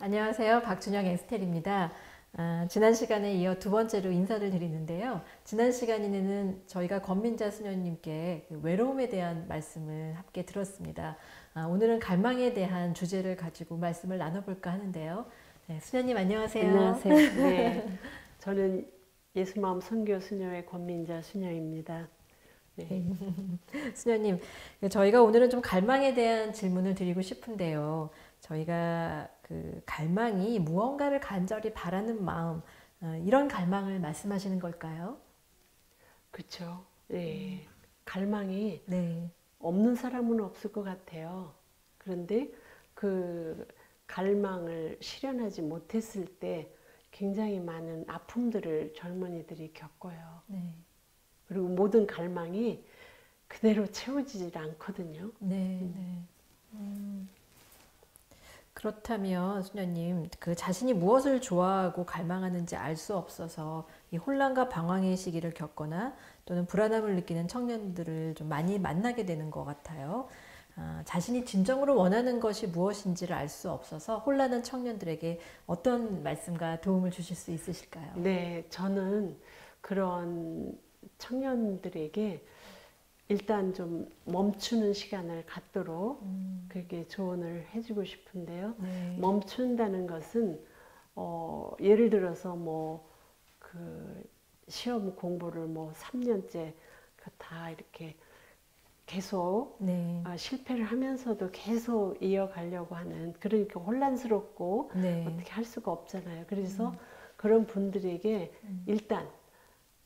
안녕하세요. 박준영 에스텔입니다. 지난 시간에 이어 두 번째로 인사를 드리는데요. 지난 시간에는 저희가 권민자 수녀님께 외로움에 대한 말씀을 함께 들었습니다. 오늘은 갈망에 대한 주제를 가지고 말씀을 나눠볼까 하는데요. 네, 수녀님 안녕하세요. 안녕하세요. 네, 저는 예수마음 선교 수녀의 권민자 수녀입니다. 네. 수녀님, 저희가 오늘은 좀 갈망에 대한 질문을 드리고 싶은데요. 저희가 그 갈망이 무언가를 간절히 바라는 마음, 이런 갈망을 말씀하시는 걸까요? 그렇죠. 네, 갈망이 네. 없는 사람은 없을 것 같아요. 그런데 그 갈망을 실현하지 못했을 때 굉장히 많은 아픔들을 젊은이들이 겪어요. 네. 그리고 모든 갈망이 그대로 채워지질 않거든요. 네, 네. 그렇다면 수녀님, 그 자신이 무엇을 좋아하고 갈망하는지 알 수 없어서 이 혼란과 방황의 시기를 겪거나 또는 불안함을 느끼는 청년들을 좀 많이 만나게 되는 것 같아요. 자신이 진정으로 원하는 것이 무엇인지를 알 수 없어서 혼란한 청년들에게 어떤 말씀과 도움을 주실 수 있으실까요? 네, 저는 그런 청년들에게 일단 좀 멈추는 시간을 갖도록 그렇게 조언을 해주고 싶은데요. 네. 멈춘다는 것은 예를 들어서 뭐 그 시험 공부를 뭐 3년째 다 이렇게 계속 네. 실패를 하면서도 계속 이어가려고 하는, 그러니까 혼란스럽고 네. 어떻게 할 수가 없잖아요. 그래서 그런 분들에게 일단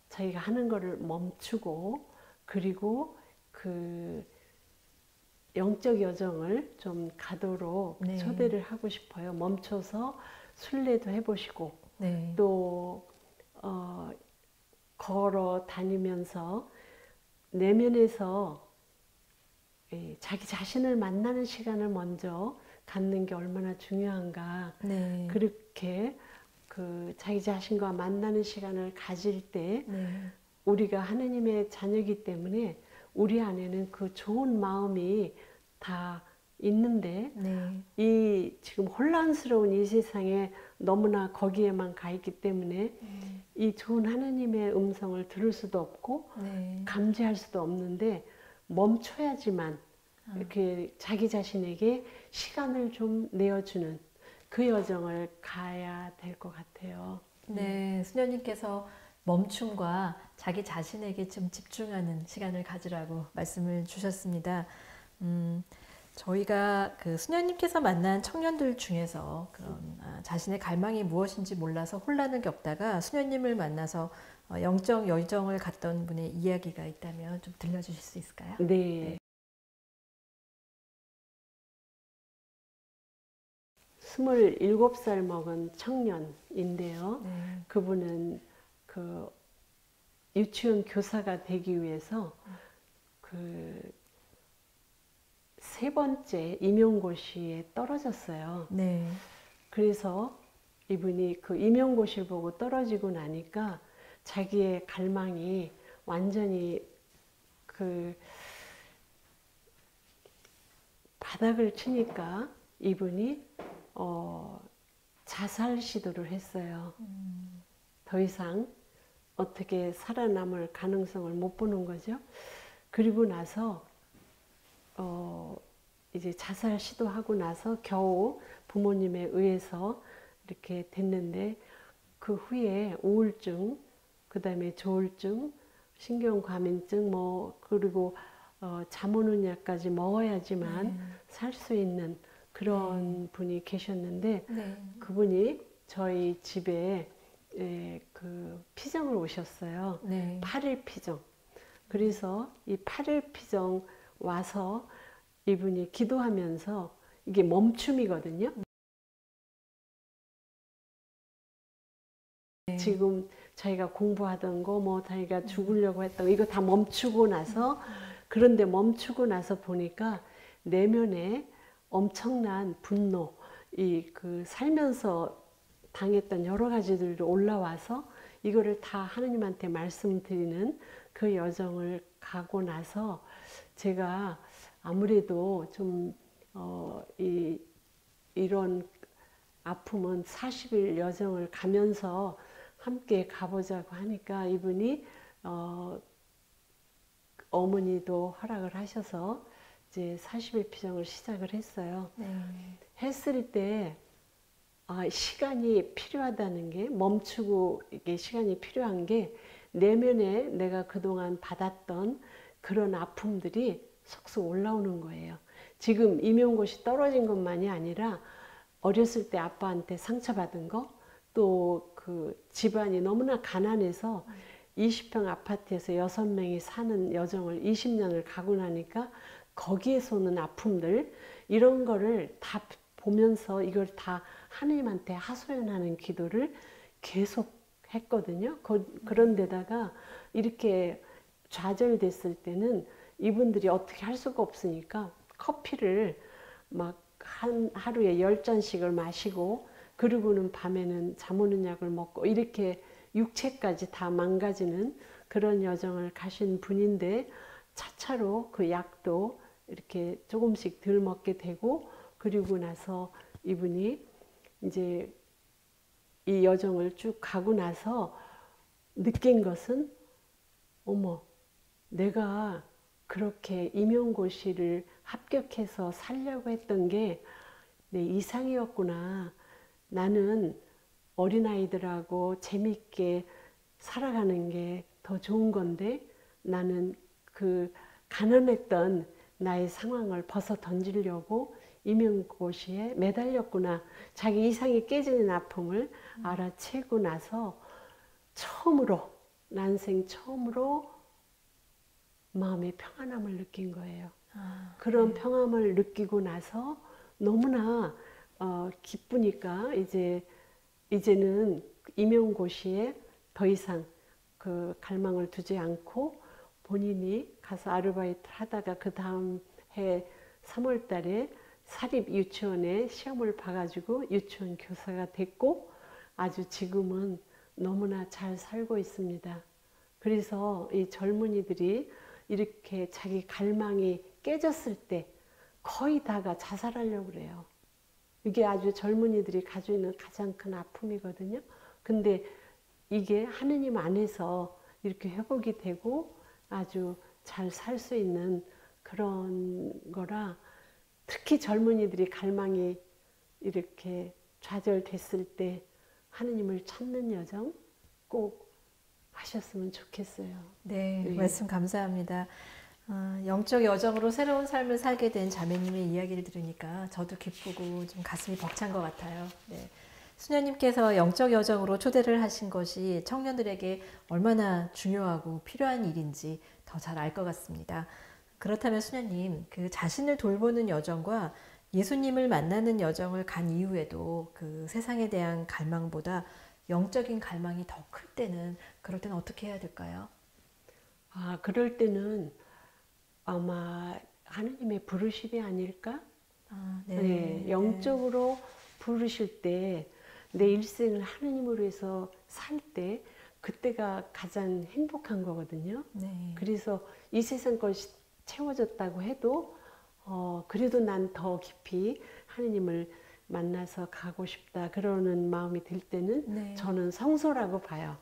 자기가 하는 거를 멈추고, 그리고 그 영적 여정을 좀 가도록 네. 초대를 하고 싶어요. 멈춰서 순례도 해보시고, 네. 또 걸어 다니면서 내면에서 자기 자신을 만나는 시간을 먼저 갖는 게 얼마나 중요한가. 네. 그렇게 그 자기 자신과 만나는 시간을 가질 때 네. 우리가 하느님의 자녀이기 때문에 우리 안에는 그 좋은 마음이 다 있는데, 네. 이 지금 혼란스러운 이 세상에 너무나 거기에만 가 있기 때문에 이 좋은 하느님의 음성을 들을 수도 없고 네. 감지할 수도 없는데, 멈춰야지만 이렇게 자기 자신에게 시간을 좀 내어주는 그 여정을 가야 될 것 같아요. 네, 수녀님께서 멈춤과 자기 자신에게 좀 집중하는 시간을 가지라고 말씀을 주셨습니다. 저희가 그 수녀님께서 만난 청년들 중에서 그런 자신의 갈망이 무엇인지 몰라서 혼란을 겪다가 수녀님을 만나서 영적 여정을 갔던 분의 이야기가 있다면 좀 들려주실 수 있을까요? 네. 27살 먹은 청년인데요. 네. 그분은 그 유치원 교사가 되기 위해서 그 세 번째 임용고시에 떨어졌어요. 네. 그래서 이분이 그 임용고시를 보고 떨어지고 나니까 자기의 갈망이 완전히 그 바닥을 치니까 이분이 자살 시도를 했어요. 더 이상 어떻게 살아남을 가능성을 못 보는 거죠. 그리고 나서 이제 자살 시도하고 나서 겨우 부모님에 의해서 이렇게 됐는데, 그 후에 우울증, 그 다음에 조울증, 신경과민증, 뭐 그리고 잠 오는 약까지 먹어야지만 살 수 있는 그런 분이 계셨는데, 네. 그분이 저희 집에 그 피정을 오셨어요. 네. 8일 피정. 그래서 이 8일 피정 와서 이분이 기도하면서, 이게 멈춤이거든요. 네. 지금 자기가 공부하던 거, 뭐 자기가 죽으려고 했던 거, 이거 다 멈추고 나서, 그런데 멈추고 나서 보니까 내면에 엄청난 분노, 이 그 살면서 당했던 여러 가지들이 올라와서 이거를 다 하느님한테 말씀드리는 그 여정을 가고 나서, 제가 아무래도 좀 이런 아픔은 40일 여정을 가면서 함께 가보자고 하니까 이분이 어머니도 허락을 하셔서 이제 40일 피정을 시작을 했어요. 했을 때 시간이 필요하다는 게, 멈추고 이게 시간이 필요한 게, 내면에 내가 그동안 받았던 그런 아픔들이 속속 올라오는 거예요. 지금 임용고시 떨어진 것만이 아니라 어렸을 때 아빠한테 상처받은 거, 또 그 집안이 너무나 가난해서 20평 아파트에서 6명이 사는 여정을 20년을 가고 나니까 거기에서 오는 아픔들, 이런 거를 다 보면서 이걸 다 하느님한테 하소연하는 기도를 계속 했거든요. 그런 데다가 이렇게 좌절됐을 때는 이분들이 어떻게 할 수가 없으니까 커피를 막 하루에 10잔씩을 마시고, 그리고는 밤에는 잠 오는 약을 먹고, 이렇게 육체까지 다 망가지는 그런 여정을 가신 분인데, 차차로 그 약도 이렇게 조금씩 덜 먹게 되고, 그리고 나서 이분이 이제 이 여정을 쭉 가고 나서 느낀 것은, 어머, 내가 그렇게 임용고시를 합격해서 살려고 했던 게 내 이상이었구나. 나는 어린아이들하고 재밌게 살아가는 게 더 좋은 건데, 나는 그 가난했던 나의 상황을 벗어 던지려고 임용고시에 매달렸구나. 자기 이상이 깨지는 아픔을 알아채고 나서 처음으로, 난생 처음으로 마음의 평안함을 느낀 거예요. 그런 평안함을 느끼고 나서 너무나 기쁘니까 이제는 임용고시에 더 이상 그 갈망을 두지 않고 본인이 가서 아르바이트 하다가 그 다음 해 3월 달에 사립 유치원에 시험을 봐가지고 유치원 교사가 됐고, 아주 지금은 너무나 잘 살고 있습니다. 그래서 이 젊은이들이 이렇게 자기 갈망이 깨졌을 때 거의 다가 자살하려고 그래요. 이게 아주 젊은이들이 가지고 있는 가장 큰 아픔이거든요. 근데 이게 하느님 안에서 이렇게 회복이 되고 아주 잘 살 수 있는 그런 거라, 특히 젊은이들이 갈망이 이렇게 좌절됐을 때 하느님을 찾는 여정 꼭 하셨으면 좋겠어요. 네, 말씀 감사합니다. 영적 여정으로 새로운 삶을 살게 된 자매님의 이야기를 들으니까 저도 기쁘고 좀 가슴이 벅찬 것 같아요. 네. 수녀님께서 영적 여정으로 초대를 하신 것이 청년들에게 얼마나 중요하고 필요한 일인지 더 잘 알 것 같습니다. 그렇다면 수녀님, 그 자신을 돌보는 여정과 예수님을 만나는 여정을 간 이후에도 그 세상에 대한 갈망보다 영적인 갈망이 더 클 때는, 그럴 때는 어떻게 해야 될까요? 그럴 때는 아마 하느님의 부르심이 아닐까? 네, 영적으로 부르실 때 내 일생을 하느님으로 해서 살 때, 그때가 가장 행복한 거거든요. 그래서 이 세상 것이 채워졌다고 해도 그래도 난 더 깊이 하느님을 만나서 가고 싶다, 그러는 마음이 들 때는 저는 성소라고 봐요.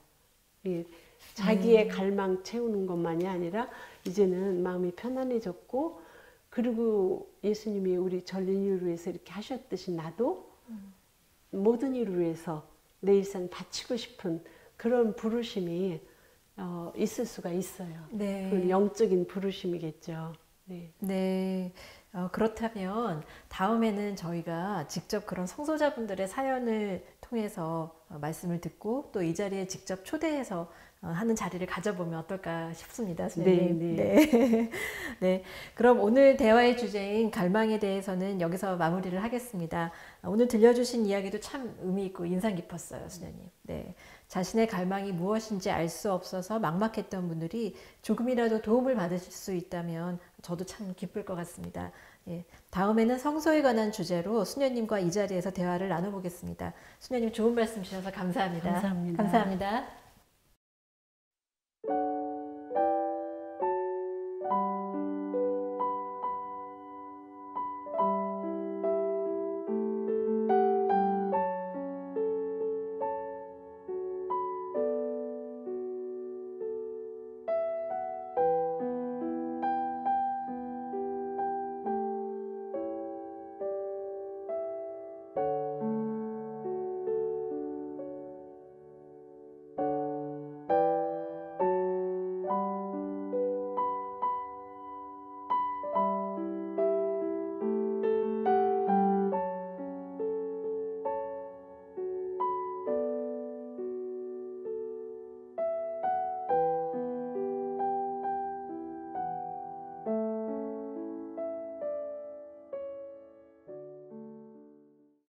자기의 갈망 채우는 것만이 아니라 이제는 마음이 편안해졌고, 그리고 예수님이 우리 전린 이를 위해서 이렇게 하셨듯이 나도 모든 일을 위해서 내 일생 바치고 싶은 그런 부르심이 있을 수가 있어요. 그건 영적인 부르심이겠죠. 네. 그렇다면 다음에는 저희가 직접 그런 성소자분들의 사연을 통해서 말씀을 듣고 또 이 자리에 직접 초대해서 하는 자리를 가져보면 어떨까 싶습니다, 선생님. 네. 그럼 오늘 대화의 주제인 갈망에 대해서는 여기서 마무리를 하겠습니다. 오늘 들려주신 이야기도 참 의미 있고 인상 깊었어요, 수녀님. 네. 자신의 갈망이 무엇인지 알 수 없어서 막막했던 분들이 조금이라도 도움을 받으실 수 있다면 저도 참 기쁠 것 같습니다. 예, 다음에는 성소에 관한 주제로 수녀님과 이 자리에서 대화를 나눠보겠습니다. 수녀님 좋은 말씀 주셔서 감사합니다. 감사합니다. 감사합니다.